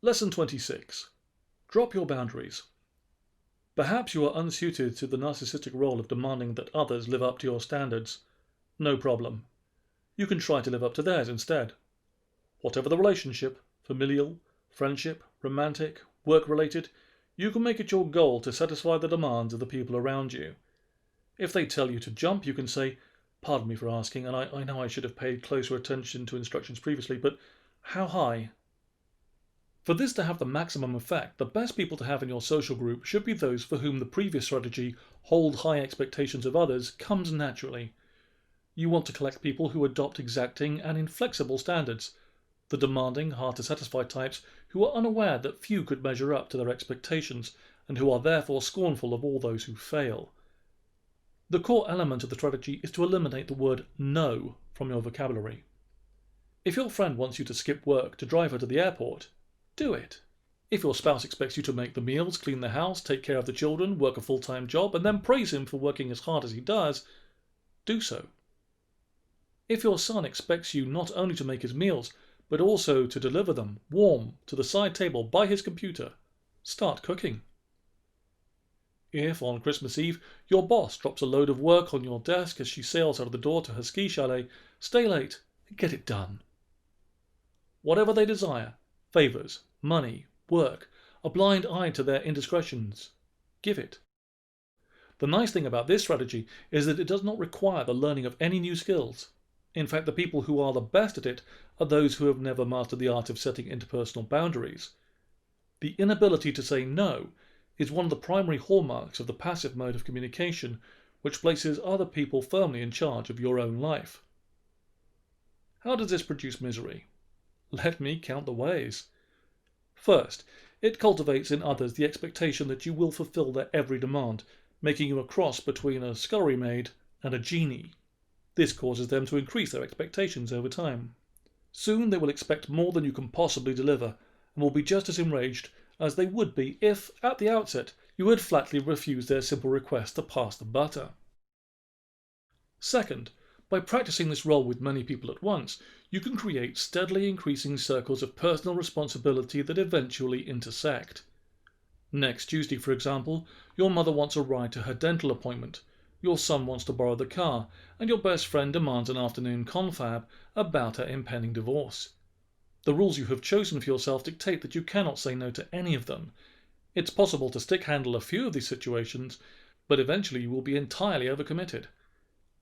Lesson 26. Drop your boundaries. Perhaps you are unsuited to the narcissistic role of demanding that others live up to your standards. No problem. You can try to live up to theirs instead. Whatever the relationship, familial, friendship, romantic, work-related, you can make it your goal to satisfy the demands of the people around you. If they tell you to jump, you can say, "Pardon me for asking, and I know I should have paid closer attention to instructions previously, but how high?" For this to have the maximum effect, the best people to have in your social group should be those for whom the previous strategy, hold high expectations of others, comes naturally. You want to collect people who adopt exacting and inflexible standards, the demanding, hard-to-satisfy types who are unaware that few could measure up to their expectations and who are therefore scornful of all those who fail. The core element of the strategy is to eliminate the word no from your vocabulary. If your friend wants you to skip work to drive her to the airport, do it. If your spouse expects you to make the meals, clean the house, take care of the children, work a full-time job, and then praise him for working as hard as he does, do so. If your son expects you not only to make his meals, but also to deliver them, warm, to the side table by his computer, start cooking. If, on Christmas Eve, your boss drops a load of work on your desk as she sails out of the door to her ski chalet, stay late and get it done. Whatever they desire, favors, money, work, a blind eye to their indiscretions, give it. The nice thing about this strategy is that it does not require the learning of any new skills. In fact, the people who are the best at it are those who have never mastered the art of setting interpersonal boundaries. The inability to say no is one of the primary hallmarks of the passive mode of communication, which places other people firmly in charge of your own life. How does this produce misery? Let me count the ways. First, it cultivates in others the expectation that you will fulfill their every demand, making you a cross between a scullery maid and a genie. This causes them to increase their expectations over time. Soon they will expect more than you can possibly deliver and will be just as enraged as they would be if, at the outset, you had flatly refused their simple request to pass the butter. Second, by practicing this role with many people at once, you can create steadily increasing circles of personal responsibility that eventually intersect. Next Tuesday, for example, your mother wants a ride to her dental appointment, your son wants to borrow the car, and your best friend demands an afternoon confab about her impending divorce. The rules you have chosen for yourself dictate that you cannot say no to any of them. It's possible to stick-handle a few of these situations, but eventually you will be entirely overcommitted.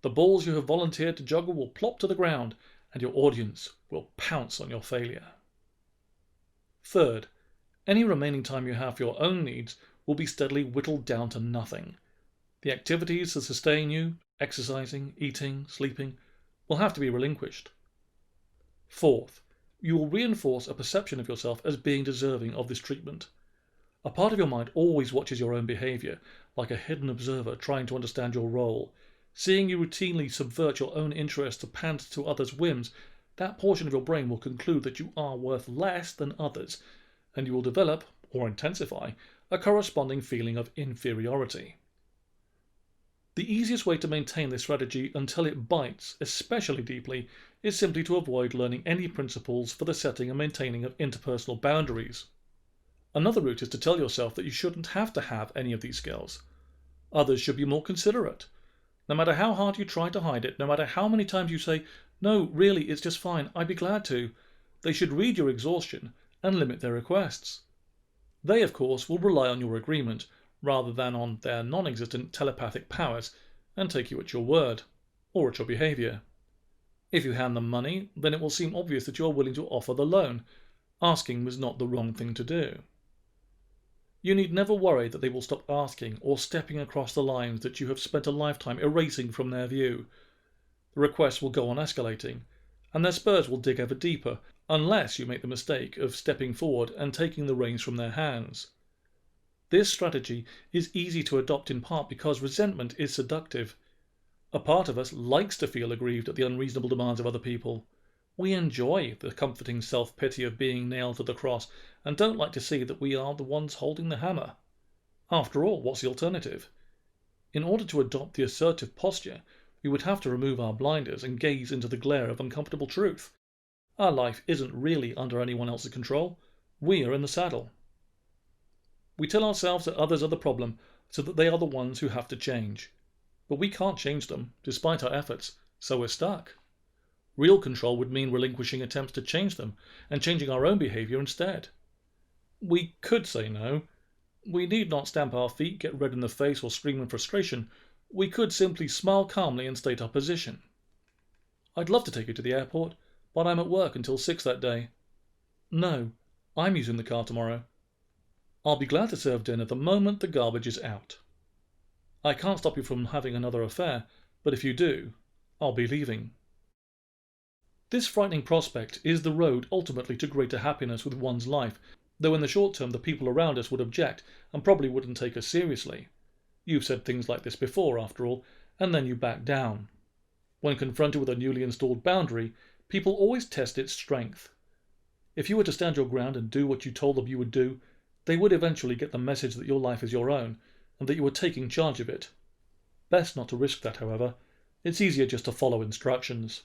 The balls you have volunteered to juggle will plop to the ground, and your audience will pounce on your failure. Third, any remaining time you have for your own needs will be steadily whittled down to nothing. The activities that sustain you, exercising, eating, sleeping, will have to be relinquished. Fourth, you will reinforce a perception of yourself as being deserving of this treatment. A part of your mind always watches your own behavior, like a hidden observer trying to understand your role. Seeing you routinely subvert your own interests to pander to others' whims, that portion of your brain will conclude that you are worth less than others, and you will develop, or intensify, a corresponding feeling of inferiority. The easiest way to maintain this strategy until it bites especially deeply is simply to avoid learning any principles for the setting and maintaining of interpersonal boundaries. Another route is to tell yourself that you shouldn't have to have any of these skills. Others should be more considerate. No matter how hard you try to hide it, no matter how many times you say, "No, really, it's just fine, I'd be glad to," they should read your exhaustion and limit their requests. They, of course, will rely on your agreement, rather than on their non-existent telepathic powers, and take you at your word, or at your behavior. If you hand them money, then it will seem obvious that you are willing to offer the loan. Asking was not the wrong thing to do. You need never worry that they will stop asking or stepping across the lines that you have spent a lifetime erasing from their view. The requests will go on escalating, and their spurs will dig ever deeper, unless you make the mistake of stepping forward and taking the reins from their hands. This strategy is easy to adopt in part because resentment is seductive. A part of us likes to feel aggrieved at the unreasonable demands of other people. We enjoy the comforting self-pity of being nailed to the cross and don't like to see that we are the ones holding the hammer. After all, what's the alternative? In order to adopt the assertive posture, we would have to remove our blinders and gaze into the glare of uncomfortable truth. Our life isn't really under anyone else's control. We are in the saddle. We tell ourselves that others are the problem, so that they are the ones who have to change. But we can't change them, despite our efforts, so we're stuck. Real control would mean relinquishing attempts to change them and changing our own behavior instead. We could say no. We need not stamp our feet, get red in the face, or scream in frustration. We could simply smile calmly and state our position. I'd love to take you to the airport, but I'm at work until 6 that day. No, I'm using the car tomorrow. I'll be glad to serve dinner the moment the garbage is out. I can't stop you from having another affair, but if you do, I'll be leaving. This frightening prospect is the road ultimately to greater happiness with one's life, though in the short term the people around us would object and probably wouldn't take us seriously. You've said things like this before, after all, and then you back down. When confronted with a newly installed boundary, people always test its strength. If you were to stand your ground and do what you told them you would do, they would eventually get the message that your life is your own and that you are taking charge of it. Best not to risk that, however. It's easier just to follow instructions.